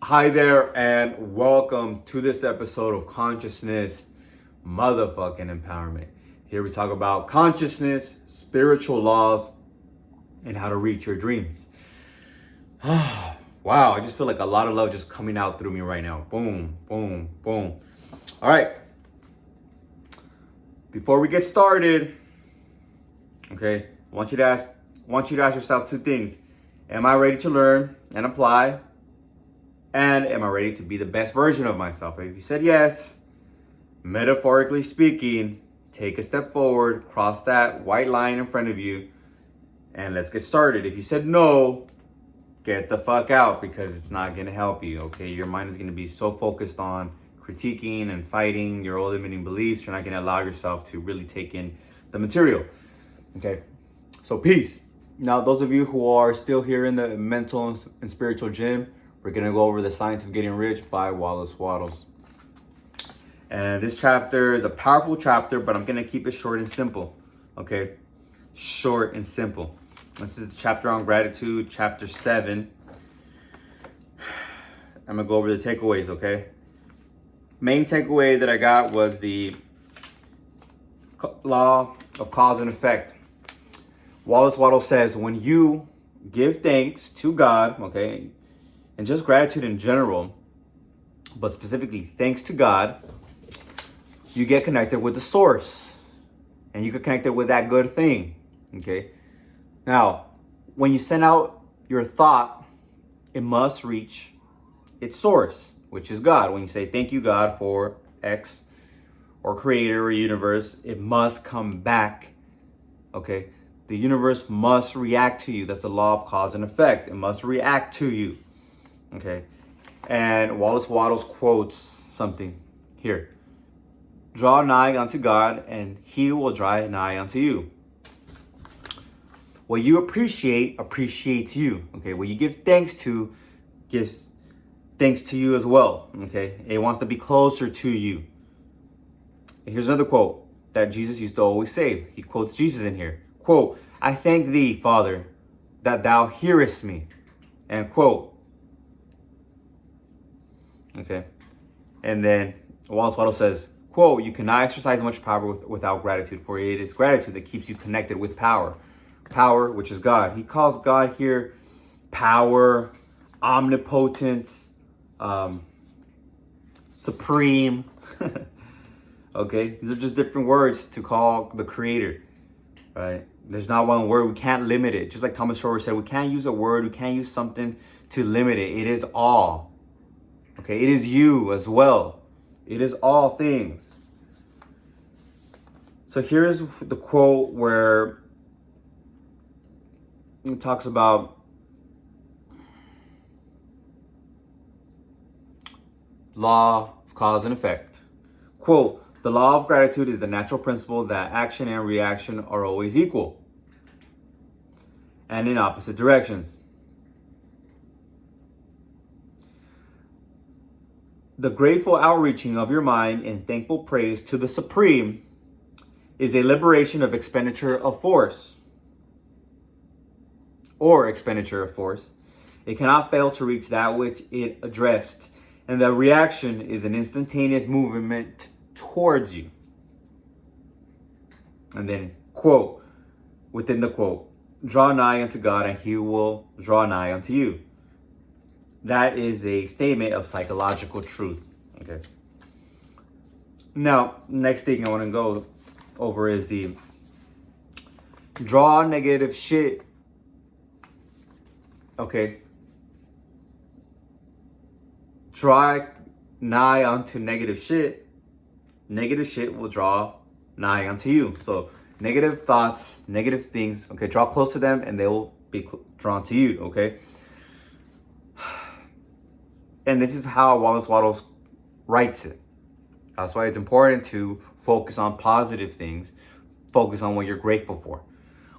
Hi there, and welcome to this episode of Consciousness Motherfucking Empowerment. Here we talk about consciousness, spiritual laws, and how to reach your dreams. Wow, I just feel like a lot of love just coming out through me right now. Boom, boom, boom. All right. Before we get started, okay, I want you to ask yourself two things. Am I ready to learn and apply? And am I ready to be the best version of myself? If you said yes, metaphorically speaking, take a step forward, cross that white line in front of you, and let's get started. If you said no, get the fuck out because it's not going to help you, okay? Your mind is going to be so focused on critiquing and fighting your old limiting beliefs, you're not going to allow yourself to really take in the material, okay? So peace. Now, those of you who are still here in the mental and spiritual gym, we're going to go over The Science of Getting Rich by Wallace Wattles. And this chapter is a powerful chapter, but I'm going to keep it short and simple, okay? Short and simple. This is the chapter on gratitude, chapter 7. I'm going to go over the takeaways, okay? Main takeaway that I got was the law of cause and effect. Wallace Wattles says, when you give thanks to God, okay, and just gratitude in general, but specifically thanks to God, you get connected with the source and you get connected with that good thing, okay? Now, when you send out your thought, it must reach its source, which is God. When you say, thank you, God, for X or creator or universe, it must come back, okay? The universe must react to you. That's the law of cause and effect. It must react to you, okay? And Wallace Wattles quotes something here. Draw nigh unto God, and he will draw nigh unto you. What you appreciate appreciates you. Okay, what you give thanks to gives thanks to you as well. Okay, it wants to be closer to you. And here's another quote that Jesus used to always say. He quotes Jesus in here. Quote, I thank thee, Father, that thou hearest me. End quote. Okay, and then Wallace Wattles says, quote, you cannot exercise much power without gratitude, for it is gratitude that keeps you connected with power. Power, which is God. He calls God here power, omnipotence, supreme. Okay, these are just different words to call the creator, right? There's not one word. We can't limit it. Just like Thomas Shore said, we can't use a word. We can't use something to limit it. It is all. Okay, it is you as well. It is all things. So here is the quote where it talks about law of cause and effect. Quote, the law of gratitude is the natural principle that action and reaction are always equal and in opposite directions. The grateful outreaching of your mind in thankful praise to the Supreme is a liberation of expenditure of force. Or expenditure of force. It cannot fail to reach that which it addressed, and the reaction is an instantaneous movement towards you. And then, quote, within the quote, draw nigh unto God and he will draw nigh unto you. That is a statement of psychological truth, okay? Now, next thing I want to go over is the draw negative shit, okay? Draw nigh unto negative shit will draw nigh unto you. So negative thoughts, negative things, okay, draw close to them and they will be drawn to you, okay? And this is how Wallace Wattles writes it. That's why it's important to focus on positive things, focus on what you're grateful for.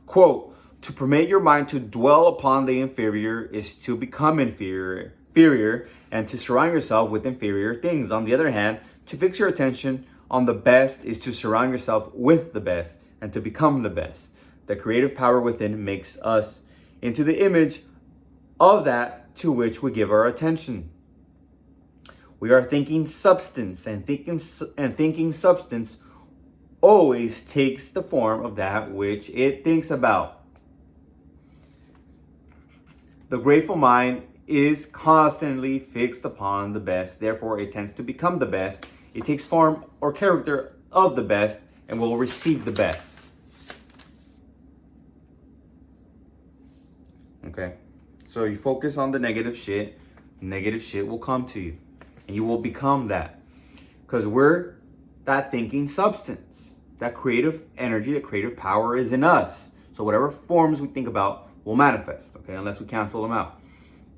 Quote, to permit your mind to dwell upon the inferior is to become inferior, and to surround yourself with inferior things. On the other hand, to fix your attention on the best is to surround yourself with the best and to become the best. The creative power within makes us into the image of that to which we give our attention. We are thinking substance, and thinking substance always takes the form of that which it thinks about. The grateful mind is constantly fixed upon the best. Therefore, it tends to become the best. It takes form or character of the best and will receive the best. Okay? So you focus on the negative shit will come to you. And you will become that. Because we're that thinking substance. That creative energy, that creative power is in us. So whatever forms we think about will manifest, okay? Unless we cancel them out,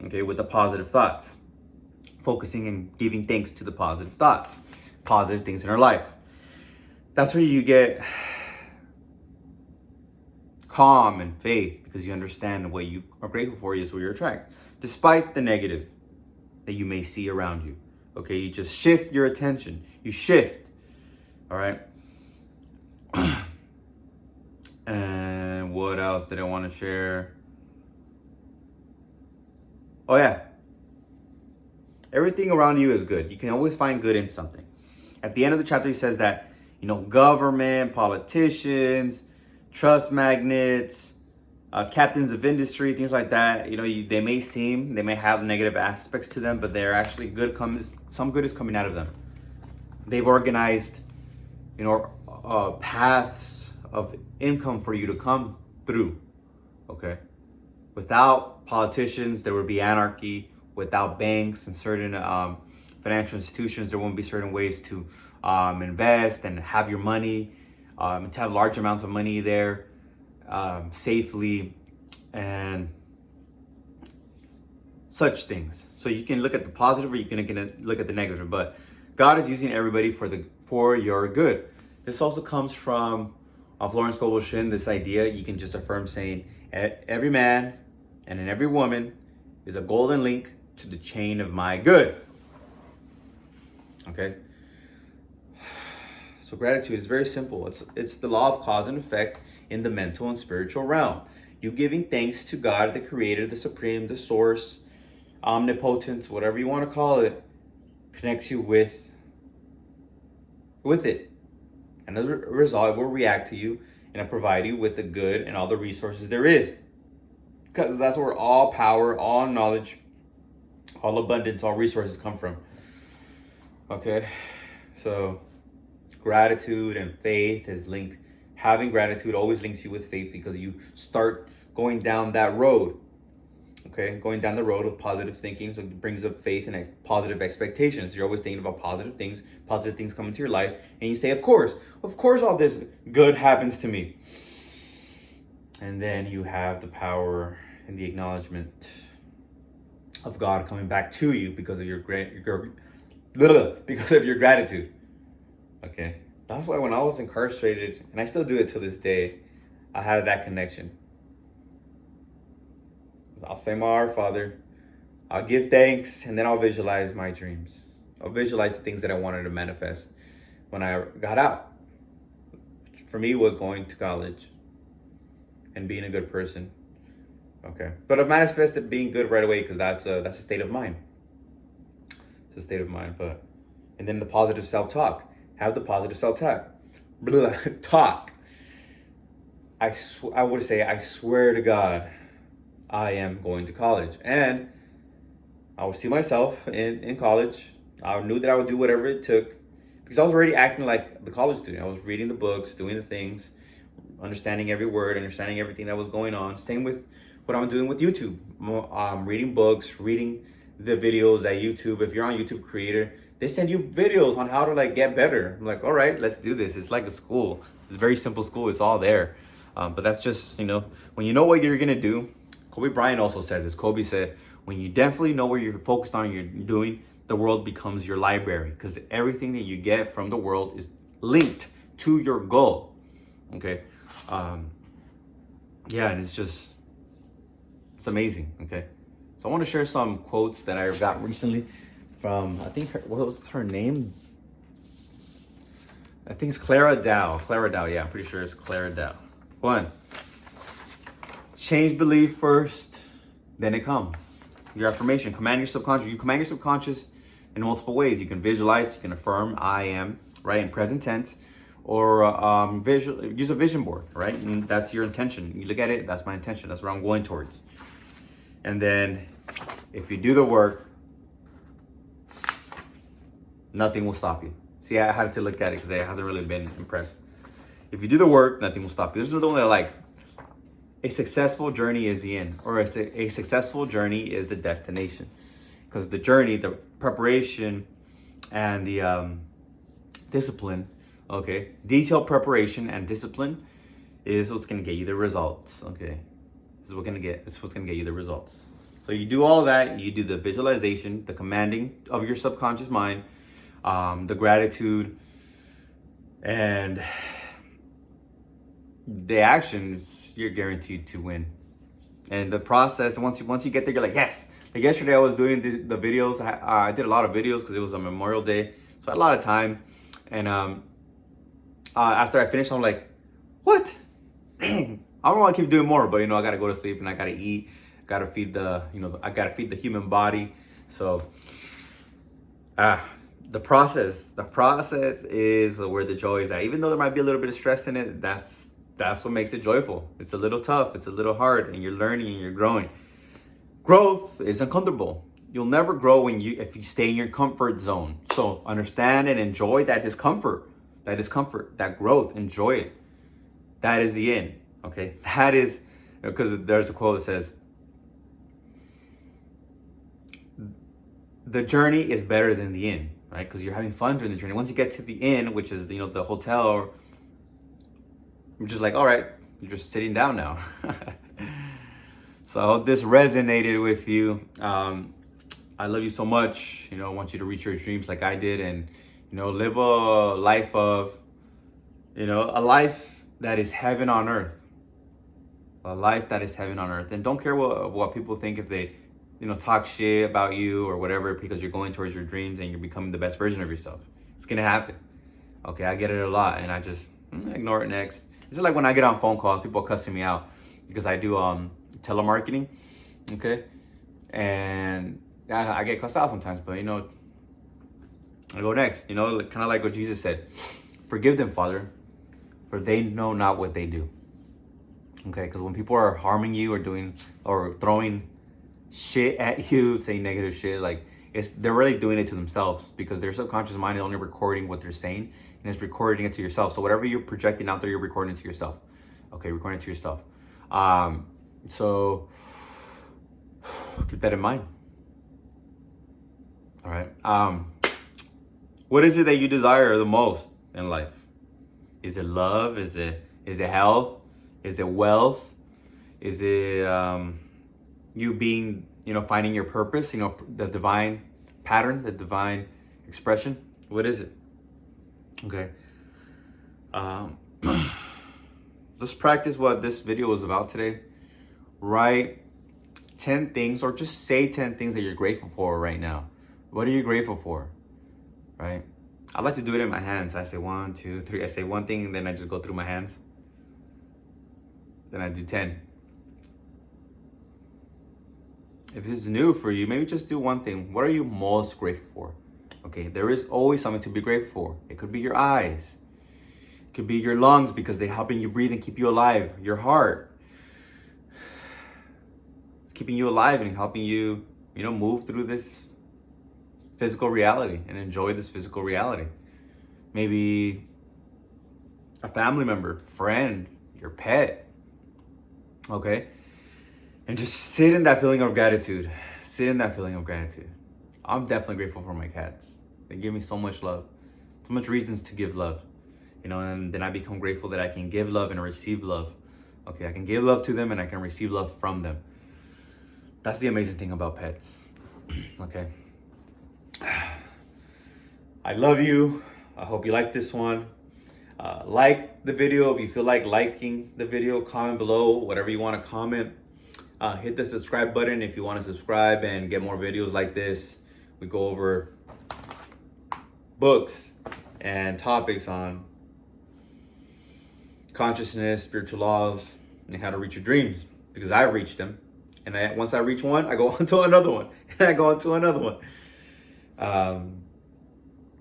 okay? With the positive thoughts. Focusing and giving thanks to the positive thoughts. Positive things in our life. That's where you get calm and faith, because you understand what you are grateful for is what you attract. Despite the negative that you may see around you. Okay, you just shift your attention. You shift. All right. And what else did I want to share? Oh yeah. Everything around you is good. You can always find good in something. At the end of the chapter, he says that, government, politicians, trust magnets, captains of industry, things like that, they may have negative aspects to them, but they're actually good. Some good is coming out of them. They've organized, paths of income for you to come through. Okay. Without politicians, there would be anarchy. Without banks and certain financial institutions, there won't be certain ways to invest and have your money, to have large amounts of money there safely, and such things. So you can look at the positive, or you can look at the negative. But God is using everybody for your good. This also comes from Florence Scovel Shinn. This idea you can just affirm, saying every man and in every woman is a golden link to the chain of my good. Okay. So gratitude is very simple. It's the law of cause and effect in the mental and spiritual realm. You giving thanks to God, the creator, the supreme, the source, omnipotence, whatever you want to call it, connects you with it. And as a result, it will react to you and provide you with the good and all the resources there is. Because that's where all power, all knowledge, all abundance, all resources come from. Okay? So gratitude and faith is linked. Having gratitude always links you with faith, because you start going down that road. Okay, going down the road of positive thinking, so it brings up faith and positive expectations. You're always thinking about positive things come into your life, and you say, of course, all this good happens to me. And then you have the power and the acknowledgement of God coming back to you because of your gratitude. Okay, that's why when I was incarcerated, and I still do it to this day, I had that connection. I'll say my Our Father, I'll give thanks, and then I'll visualize my dreams. I'll visualize the things that I wanted to manifest when I got out. Which for me was going to college and being a good person. Okay, but I've manifested being good right away, because that's a state of mind. It's a state of mind. And then the positive self-talk. Have the positive self-talk. Talk. I would say, I swear to God, I am going to college. And I would see myself in college. I knew that I would do whatever it took, because I was already acting like the college student. I was reading the books, doing the things, understanding every word, understanding everything that was going on. Same with what I'm doing with YouTube. Reading books, reading the videos at YouTube. If you're on YouTube Creator, they send you videos on how to get better. I'm like, all right, let's do this. It's like a school. It's a very simple school. It's all there. But that's just, when you know what you're going to do. Kobe Bryant also said this. Kobe said, when you definitely know where you're focused on, you're doing, the world becomes your library, because everything that you get from the world is linked to your goal. Okay. Yeah, and it's amazing. Okay. So I want to share some quotes that I got recently from, what was her name? I think it's Clara Dow. Yeah, I'm pretty sure it's Clara Dow. 1. Change belief first, then it comes. Your affirmation. Command your subconscious. You command your subconscious in multiple ways. You can visualize, you can affirm, I am, right, in present tense, or use a vision board, right? And that's your intention. You look at it, that's my intention. That's where I'm going towards. And then if you do the work, nothing will stop you. See, I had to look at it because it hasn't really been impressed. If you do the work, nothing will stop you. This is another one that I like. A successful journey is the end, or a successful journey is the destination. Because the journey, the preparation, and the discipline, okay, detailed preparation and discipline is what's gonna get you the results. Okay, this is what's gonna get you the results. So you do all of that. You do the visualization, the commanding of your subconscious mind, the gratitude, and the actions. You're guaranteed to win. And the process, once you get there, you're like, yes. Like yesterday, I was doing the videos. I did a lot of videos because it was a Memorial Day, so I had a lot of time. And after I finished, I'm like, what? Dang, I don't want to keep doing more, but I gotta go to sleep and I gotta eat. Gotta feed I gotta feed the human body. So, the process is where the joy is at. Even though there might be a little bit of stress in it, that's what makes it joyful. It's a little tough, it's a little hard, and you're learning and you're growing. Growth is uncomfortable. You'll never grow if you stay in your comfort zone. So understand and enjoy that discomfort, that growth. Enjoy it. That is the end. Okay, that is, because there's a quote that says, "The journey is better than the end." Right? Because you're having fun during the journey. Once you get to the end, which is the hotel, you're just like, all right, you're just sitting down now. So I hope this resonated with you. I love you so much. I want you to reach your dreams like I did, and live a life of, a life that is heaven on earth. A life that is heaven on earth. And don't care what people think if they, talk shit about you or whatever, because you're going towards your dreams and you're becoming the best version of yourself. It's gonna happen. Okay, I get it a lot, and I just ignore it next. It's just like when I get on phone calls, people cussing me out because I do telemarketing, okay? And I get cussed out sometimes, but I go next. Kind of like what Jesus said, "Forgive them, Father, for they know not what they do." Okay, because when people are harming you or throwing shit at you, saying negative shit, like they're really doing it to themselves, because their subconscious mind is only recording what they're saying, and it's recording it to yourself. So whatever you're projecting out there, you're recording it to yourself. Okay, recording it to yourself. So keep that in mind. All right. What is it that you desire the most in life? Is it love? Is it health? Is it wealth? Is it you being, finding your purpose? The divine pattern, the divine expression. What is it? Okay. Let's practice what this video was about today. Write 10 things, or just say 10 things that you're grateful for right now. What are you grateful for? Right? I like to do it in my hands. I say 1, 2, 3. I say one thing and then I just go through my hands. Then I do 10. If this is new for you, maybe just do one thing. What are you most grateful for? Okay, there is always something to be grateful for. It could be your eyes. It could be your lungs, because they're helping you breathe and keep you alive. Your heart. It's keeping you alive and helping you, move through this physical reality and enjoy this physical reality. Maybe a family member, friend, your pet. Okay? And just sit in that feeling of gratitude. Sit in that feeling of gratitude. I'm definitely grateful for my cats. They give me so much love. So much reasons to give love. And then I become grateful that I can give love and receive love. Okay, I can give love to them and I can receive love from them. That's the amazing thing about pets. Okay. I love you. I hope you like this one. Like the video if you feel like liking the video. Comment below whatever you want to comment. Hit the subscribe button if you want to subscribe and get more videos like this. We go over books and topics on consciousness, spiritual laws, and how to reach your dreams, because I've reached them. And once I reach one, I go on to another one. And I go on to another one. And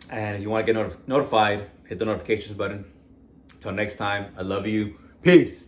if you want to get notified, hit the notifications button. Until next time, I love you. Peace.